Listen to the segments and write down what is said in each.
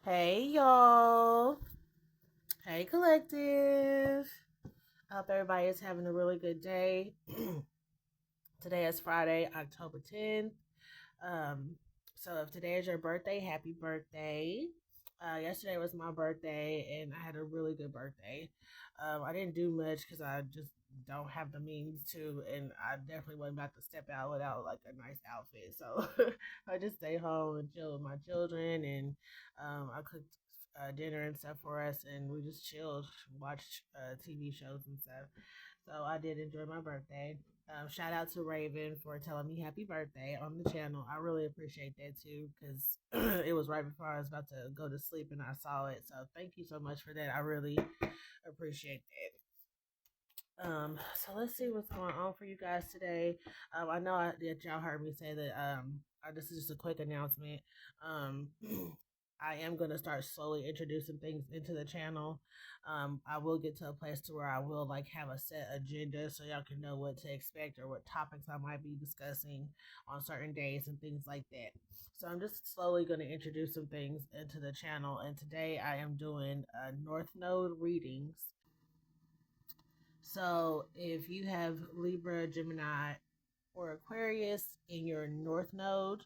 Hey y'all. Hey collective. I hope everybody is having a really good day. Today is Friday, October 10th. Um, so if today is your birthday, happy birthday. Yesterday was my birthday and I had a really good birthday. I didn't do much because I just don't have the means to, and I definitely wasn't about to step out without like a nice outfit. So I just stayed home and chill with my children, and I cooked dinner and stuff for us, and we just chilled, watched TV shows and stuff. So I did enjoy my birthday. Shout out to Raven for telling me happy birthday on the channel. I really appreciate that too, because it was right before I was about to go to sleep and I saw it. So thank you so much for that. I really appreciate so let's see what's going on for you guys today. I know that y'all heard me say that this is just a quick announcement. Um I am going to start slowly introducing things into the channel. I will get to a place to where I will like have a set agenda so y'all can know what to expect or what topics I might be discussing on certain days and things like that. So I'm just slowly going to introduce some things into the channel, and today I am doing North Node readings. So if you have Libra, Gemini, or Aquarius in your North Node,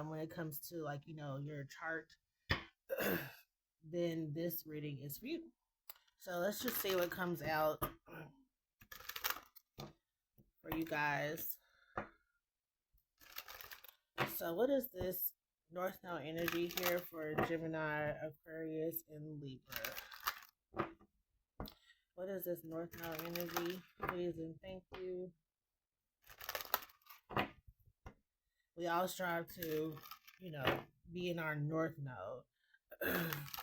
when it comes to like your chart, then this reading is for you. So let's just see what comes out for you guys. So what is this North Node energy here for Gemini, Aquarius, and Libra? What is this North Node energy? Please and thank you. We all strive to, be in our North Node.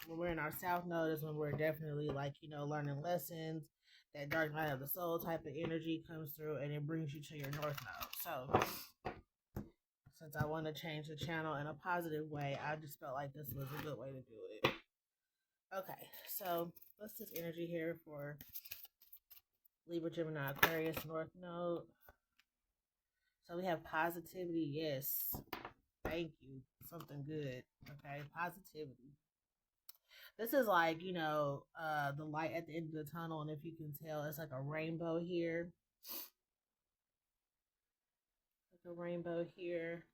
When we're in our South Node is when we're definitely like, learning lessons. That dark night of the soul type of energy comes through and it brings you to your North Node. So since I want to change the channel in a positive way, I just felt like this was a good way to do it. Okay, so what's this energy here for Libra, Gemini, Aquarius, North Node? So we have positivity. Yes. Thank you. Something good. Okay. Positivity. This is like, the light at the end of the tunnel. And if you can tell, it's like a rainbow here. Like a rainbow here.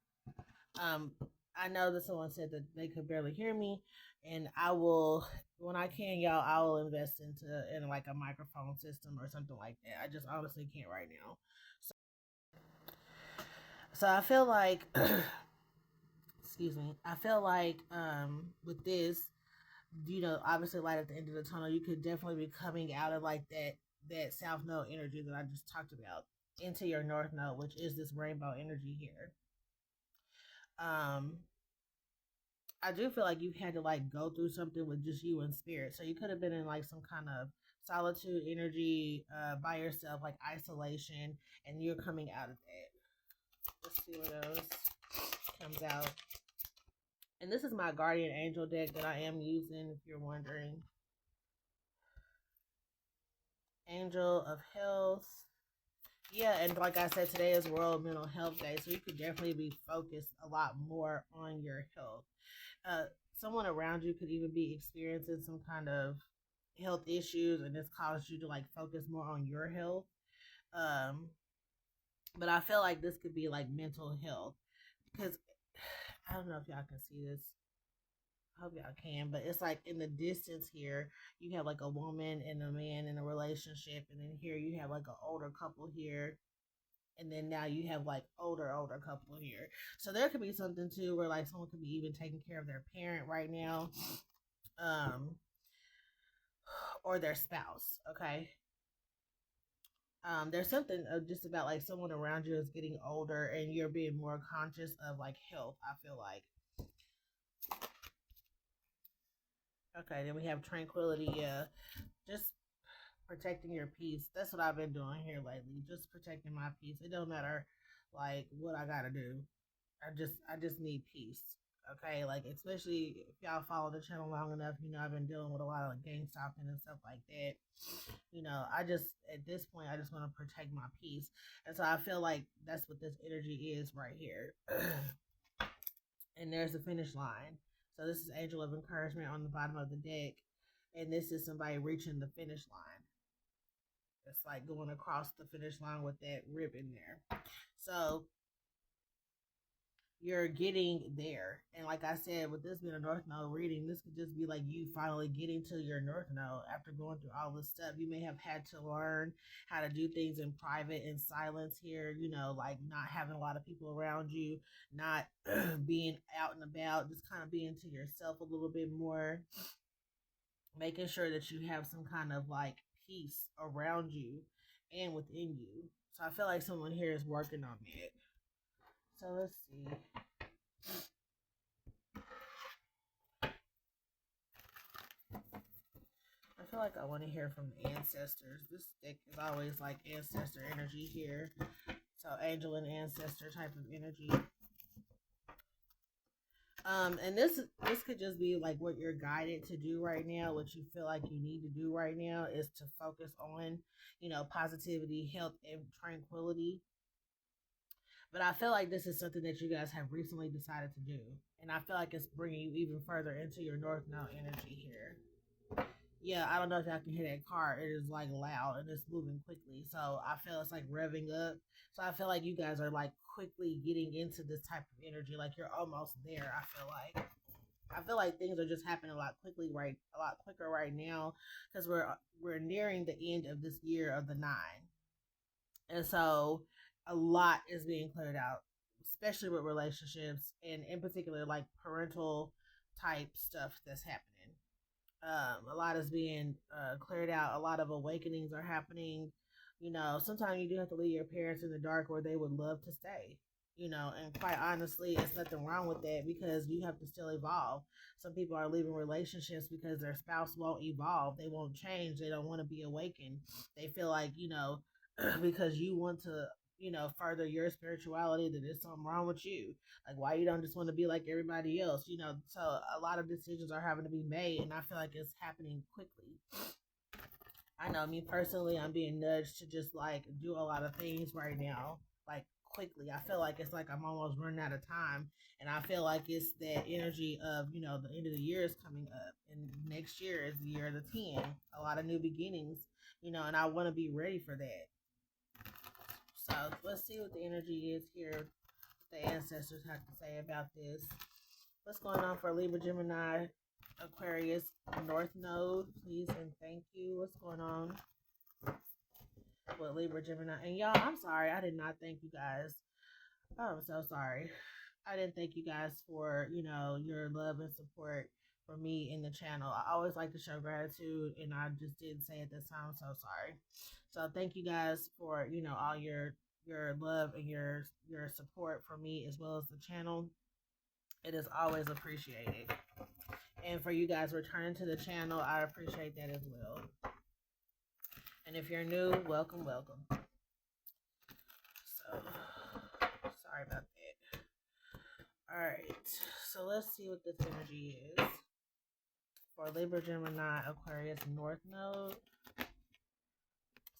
I know that someone said that they could barely hear me, and I will, when I can, y'all, I will invest in like a microphone system or something like that. I just honestly can't right now. So I feel like, excuse me, I feel like with this, obviously light at the end of the tunnel, you could definitely be coming out of like that South Node energy that I just talked about into your North Node, which is this rainbow energy here. Um, I do feel like you've had to like go through something with just you and spirit. So you could have been in like some kind of solitude energy by yourself, like isolation, and you're coming out of that. Let's see what else comes out. And this is my guardian angel deck that I am using, if you're wondering. Angel of Health. Yeah, and like I said, today is World Mental Health Day, so you could definitely be focused a lot more on your health. Someone around you could even be experiencing some kind of health issues, and this caused you to like focus more on your health. Um, but I feel like this could be like mental health, because I don't know if y'all can see this. I hope y'all can, but it's like in the distance here, you have like a woman and a man in a relationship, and then here you have like an older couple here, and then now you have like older couple here. So there could be something too where like someone could be even taking care of their parent right now, um, or their spouse. Okay. There's something just about like someone around you is getting older and you're being more conscious of like health, I feel like. Okay, then we have tranquility. Yeah, just protecting your peace. That's what I've been doing here lately. Just protecting my peace. It don't matter like what I gotta do. I just need peace. Okay, like especially if y'all follow the channel long enough, I've been dealing with a lot of like gang stalking and stuff like that. I just at this point I just want to protect my peace, and so I feel like that's what this energy is right here. And there's the finish line. So this is Angel of Encouragement on the bottom of the deck. And this is somebody reaching the finish line. It's like going across the finish line with that ribbon there. So you're getting there. And like I said, with this being a North Node reading, this could just be like you finally getting to your North Node after going through all this stuff. You may have had to learn how to do things in private, in silence here, you know, like not having a lot of people around you, not being out and about, just kind of being to yourself a little bit more, making sure that you have some kind of like peace around you and within you. So I feel like someone here is working on that. So let's see. I feel like I want to hear from the ancestors. This deck is always like ancestor energy here. So angel and ancestor type of energy. And this could just be like what you're guided to do right now, what you feel like you need to do right now is to focus on, you know, positivity, health, and tranquility. But I feel like this is something that you guys have recently decided to do. And I feel like it's bringing you even further into your North Node energy here. Yeah, I don't know if y'all can hear that car. It is like loud and it's moving quickly. So I feel it's like revving up. So I feel like you guys are like quickly getting into this type of energy. Like you're almost there, I feel like things are just happening a lot quicker right now because we're nearing the end of this year of the 9. And so a lot is being cleared out, especially with relationships and in particular like parental type stuff that's happening. A lot is being cleared out. A lot of awakenings are happening. You know, sometimes you do have to leave your parents in the dark where they would love to stay. You know, and quite honestly, it's nothing wrong with that because you have to still evolve. Some people are leaving relationships because their spouse won't evolve. They won't change. They don't want to be awakened. They feel like, you know, because you want to, you know, further your spirituality, that there's something wrong with you. Like, why you don't just want to be like everybody else, you know? So a lot of decisions are having to be made, and I feel like it's happening quickly. I know me personally, I'm being nudged to just like do a lot of things right now, like quickly. I feel like it's like I'm almost running out of time, and I feel like it's that energy of, you know, the end of the year is coming up, and next year is the year of the 10. A lot of new beginnings, you know, and I want to be ready for that. So let's see what the energy is here. What the ancestors have to say about this. What's going on for Libra Gemini Aquarius North Node, please and thank you. What's going on with Libra Gemini? And y'all, I'm sorry, I did not thank you guys. Oh, I'm so sorry. I didn't thank you guys for, you know, your love and support for me in the channel. I always like to show gratitude, and I just didn't say it this time. I'm so sorry. So thank you guys for, you know, all your love and your support for me as well as the channel. It is always appreciated. And for you guys returning to the channel, I appreciate that as well. And if you're new, welcome, welcome. So, sorry about that. Alright, so let's see what this energy is for Libra Gemini Aquarius North Node.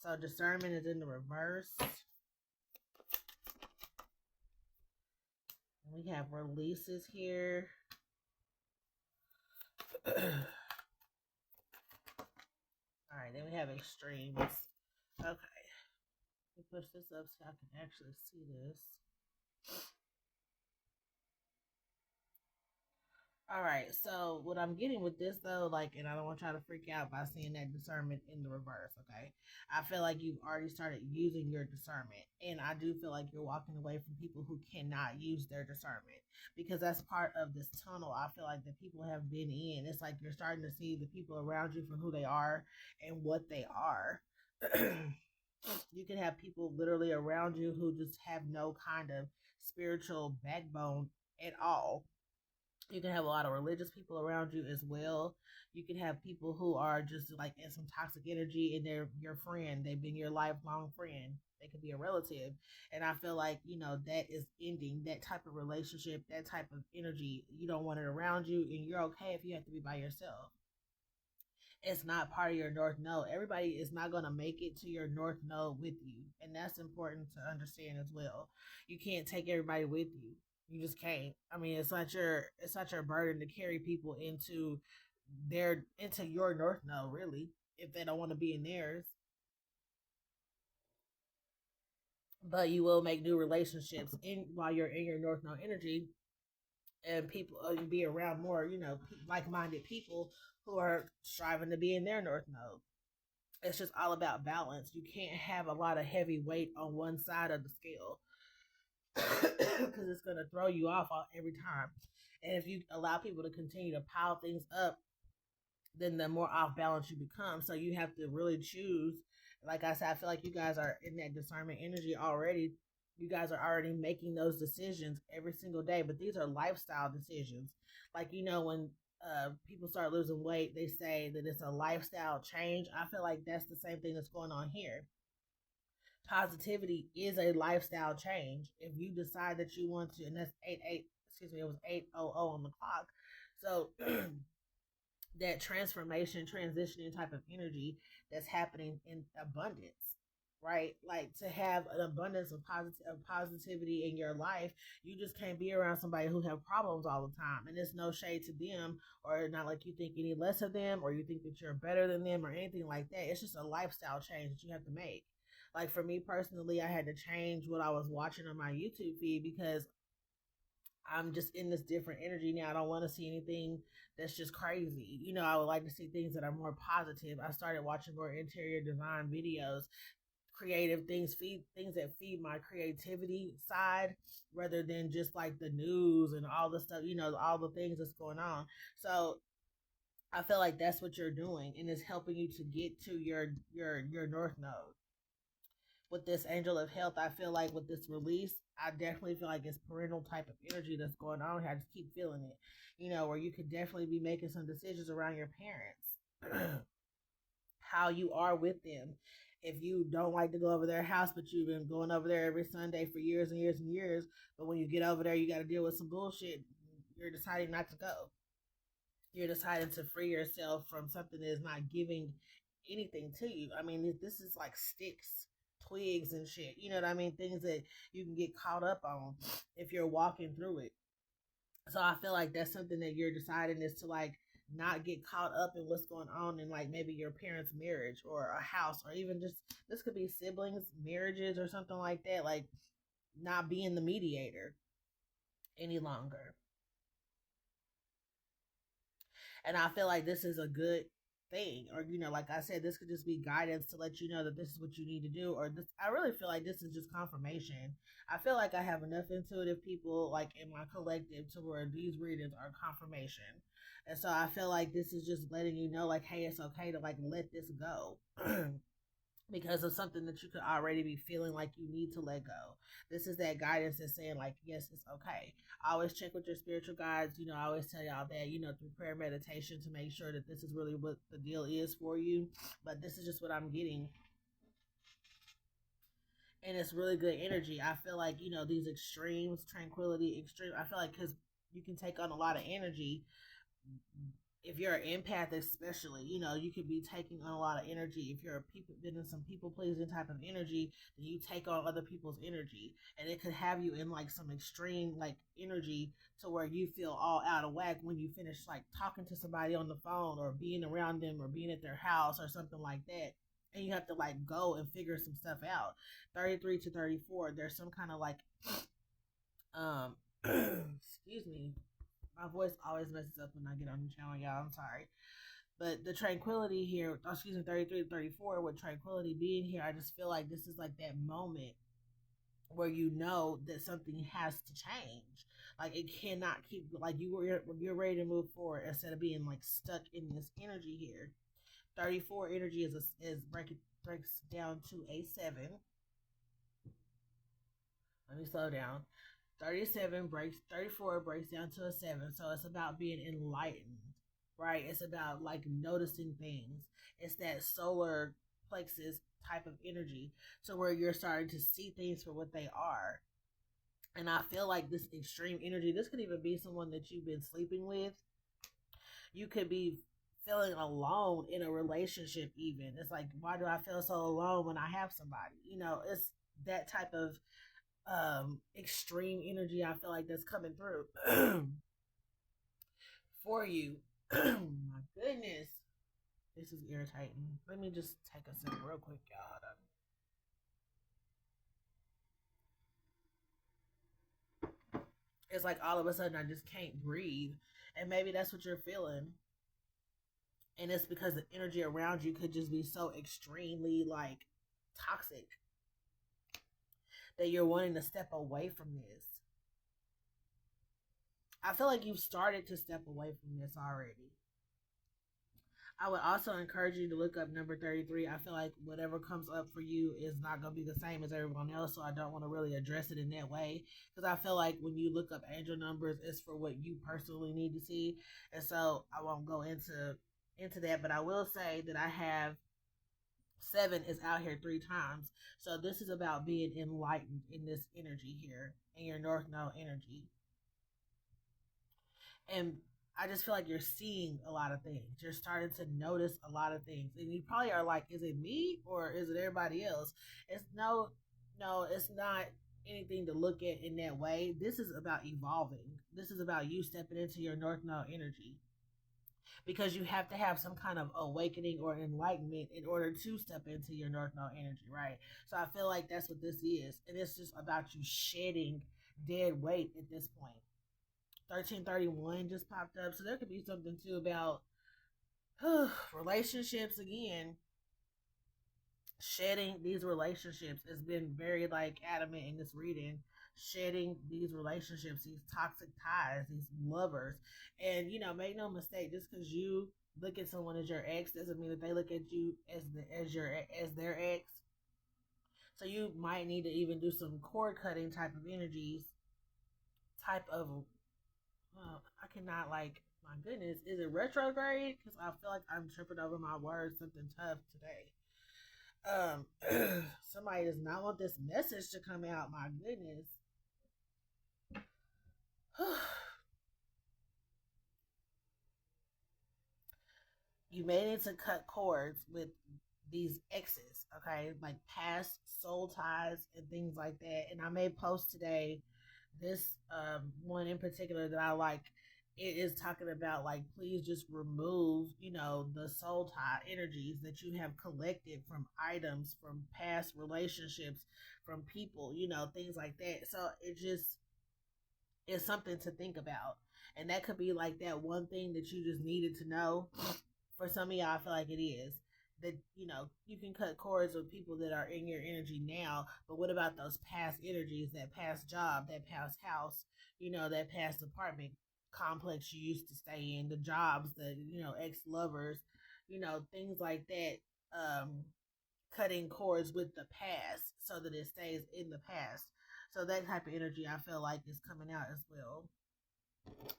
So discernment is in the reverse. We have releases here. Alright, then we have extremes. Okay. Let me push this up so I can actually see this. Alright, so what I'm getting with this though, like, and I don't want y'all to freak out by seeing that discernment in the reverse, okay? I feel like you've already started using your discernment, and I do feel like you're walking away from people who cannot use their discernment, because that's part of this tunnel I feel like that people have been in. It's like you're starting to see the people around you for who they are and what they are. You can have people literally around you who just have no kind of spiritual backbone at all. You can have a lot of religious people around you as well. You can have people who are just like in some toxic energy, and they're your friend. They've been your lifelong friend. They could be a relative. And I feel like, you know, that is ending. That type of relationship, that type of energy, you don't want it around you, and you're okay if you have to be by yourself. It's not part of your North Node. Everybody is not going to make it to your North Node with you. And that's important to understand as well. You can't take everybody with you. You just can't. I mean, it's not your burden to carry people into your north node, really, if they don't want to be in theirs. But you will make new relationships in while you're in your north node energy, and people and be around more, like-minded people who are striving to be in their north node. It's just all about balance. You can't have a lot of heavy weight on one side of the scale because it's going to throw you off every time. And if you allow people to continue to pile things up, then the more off balance you become. So you have to really choose. Like I said, I feel like you guys are in that discernment energy already. You guys are already making those decisions every single day, but these are lifestyle decisions. Like, when people start losing weight, they say that it's a lifestyle change. I feel like that's the same thing that's going on here. Positivity is a lifestyle change. If you decide that you want to, and that's 8 8, excuse me, it was 8:00 on the clock. So that transformation, transitioning type of energy that's happening in abundance, right? Like, to have an abundance of positivity in your life, you just can't be around somebody who have problems all the time. And it's no shade to them, or not like you think any less of them, or you think that you're better than them, or anything like that. It's just a lifestyle change that you have to make. Like, for me personally, I had to change what I was watching on my YouTube feed because I'm just in this different energy now. I don't want to see anything that's just crazy. I would like to see things that are more positive. I started watching more interior design videos, creative things that feed my creativity side, rather than just like the news and all the stuff, all the things that's going on. So I feel like that's what you're doing, and it's helping you to get to your north node. With this angel of health, I feel like with this release, I definitely feel like it's parental type of energy that's going on here. I just keep feeling it, where you could definitely be making some decisions around your parents, how you are with them. If you don't like to go over their house, but you've been going over there every Sunday for years and years and years, but when you get over there, you got to deal with some bullshit, you're deciding not to go. You're deciding to free yourself from something that is not giving anything to you. I mean, this is like sticks, twigs, and shit. You know what I mean? Things that you can get caught up on if you're walking through it. So I feel like that's something that you're deciding is to, like, not get caught up in what's going on in, like, maybe your parents' marriage or a house, or even just, this could be siblings, marriages, or something like that. Like, not being the mediator any longer. And I feel like this is a good thing. Or, like I said, this could just be guidance to let you know that this is what you need to do. Or this, I really feel like this is just confirmation. I feel like I have enough intuitive people, like, in my collective, to where these readings are confirmation. And so I feel like this is just letting you know, like, hey, it's okay to, like, let this go. Because of something that you could already be feeling like you need to let go. This is that guidance that's saying, like, yes, it's okay. I always check with your spiritual guides. I always tell y'all that, through prayer, meditation, to make sure that this is really what the deal is for you. But this is just what I'm getting. And it's really good energy. I feel like, these extremes, tranquility, extreme, I feel like because you can take on a lot of energy. If you're an empath, especially, you could be taking on a lot of energy. If you're been in some people pleasing type of energy, then you take on other people's energy, and it could have you in, like, some extreme, like, energy, to where you feel all out of whack when you finish, like, talking to somebody on the phone, or being around them, or being at their house, or something like that. And you have to, like, go and figure some stuff out. 33 to 34, there's some kind of, like, excuse me, my voice always messes up when I get on the channel, y'all. I'm sorry. But the tranquility here, 33 to 34, with tranquility being here, I just feel like this is like that moment where you know that something has to change. Like, it cannot keep, like, you're ready to move forward instead of being, like, stuck in this energy here. 34 energy breaks down to a 7. Let me slow down. 34 breaks down to a 7. So it's about being enlightened, right? It's about, like, noticing things. It's that solar plexus type of energy, to where you're starting to see things for what they are. And I feel like this extreme energy, this could even be someone that you've been sleeping with. You could be feeling alone in a relationship even. It's like, why do I feel so alone when I have somebody? It's that type of extreme energy I feel like that's coming through for you. My goodness. This is irritating. Let me just take a sip real quick, y'all. It's like all of a sudden I just can't breathe. And maybe that's what you're feeling. And it's because the energy around you could just be so extremely like toxic that you're wanting to step away from this. I feel like you've started to step away from this already. I would also encourage you to look up number 33. I feel like whatever comes up for you is not going to be the same as everyone else, so I don't want to really address it in that way, because I feel like when you look up angel numbers, it's for what you personally need to see, and so I won't go into that, but I will say that I have 7 is out here 3 times, so this is about being enlightened in this energy here, in your North Node energy. And I just feel like you're seeing a lot of things. You're starting to notice a lot of things. And you probably are like, is it me or is it everybody else? It's no, it's not anything to look at in that way. This is about evolving. This is about you stepping into your North Node energy. Because you have to have some kind of awakening or enlightenment in order to step into your North Node energy, right? So I feel like that's what this is. And it's just about you shedding dead weight at this point. 1331 just popped up, so there could be something too about relationships again. Shedding these relationships has been very like adamant in this reading. Shedding these relationships, these toxic ties, these lovers, and make no mistake, just because you look at someone as your ex doesn't mean that they look at you as their ex. So you might need to even do some cord cutting type of energies, type of I cannot my goodness, is it retrograde? Because I feel like I'm tripping over my words, something tough today. Somebody does not want this message to come out, my goodness. You may need to cut cords with these exes, okay? Like past soul ties and things like that. And I may post today this one in particular that I like. It is talking about like, please just remove the soul tie energies that you have collected from items, from past relationships, from people, things like that. So it just is something to think about, and that could be like that one thing that you just needed to know. For some of y'all, I feel like it is that you can cut cords with people that are in your energy now, but what about those past energies, that past job, that past house, that past apartment complex you used to stay in, the jobs, the ex-lovers, things like that. Cutting cords with the past so that it stays in the past. So that type of energy I feel like is coming out as well.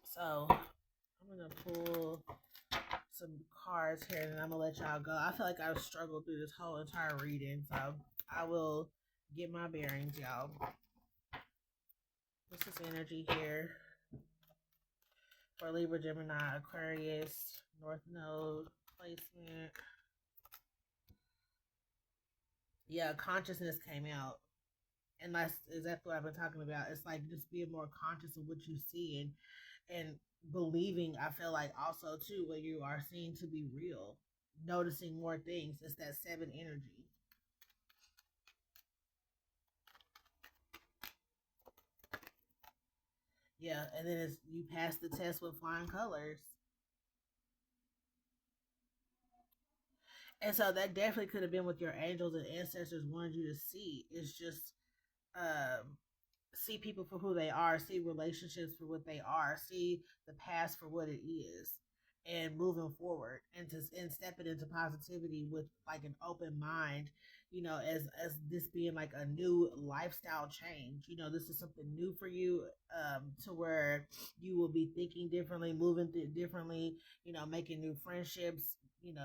So I'm gonna pull some cards here, and then I'm gonna let y'all go. I feel like I've struggled through this whole entire reading, so I will get my bearings, y'all. What's this energy here for Libra, Gemini, Aquarius, North Node placement? Yeah, consciousness came out, and that's exactly what I've been talking about. It's like just being more conscious of what you see, and believing, I feel like also too, what you are seeing to be real, noticing more things. It's that 7 energy. Yeah, and then it's you pass the test with flying colors. And so that definitely could have been what your angels and ancestors wanted you to see. It's just see people for who they are, see relationships for what they are, see the past for what it is, and moving forward, and stepping into positivity with like an open mind, as this being like a new lifestyle change. This is something new for you, to where you will be thinking differently, moving differently, making new friendships,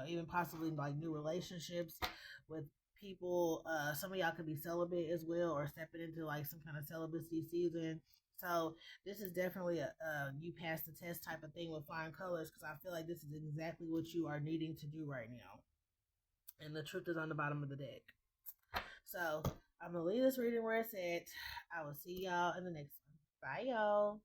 even possibly like new relationships with people. Some of y'all could be celibate as well, or stepping into like some kind of celibacy season. So this is definitely a you pass the test type of thing with flying colors, because I feel like this is exactly what you are needing to do right now, and the truth is on the bottom of the deck. So I'm going to leave this reading where it's at. I will see y'all in the next one. Bye, y'all.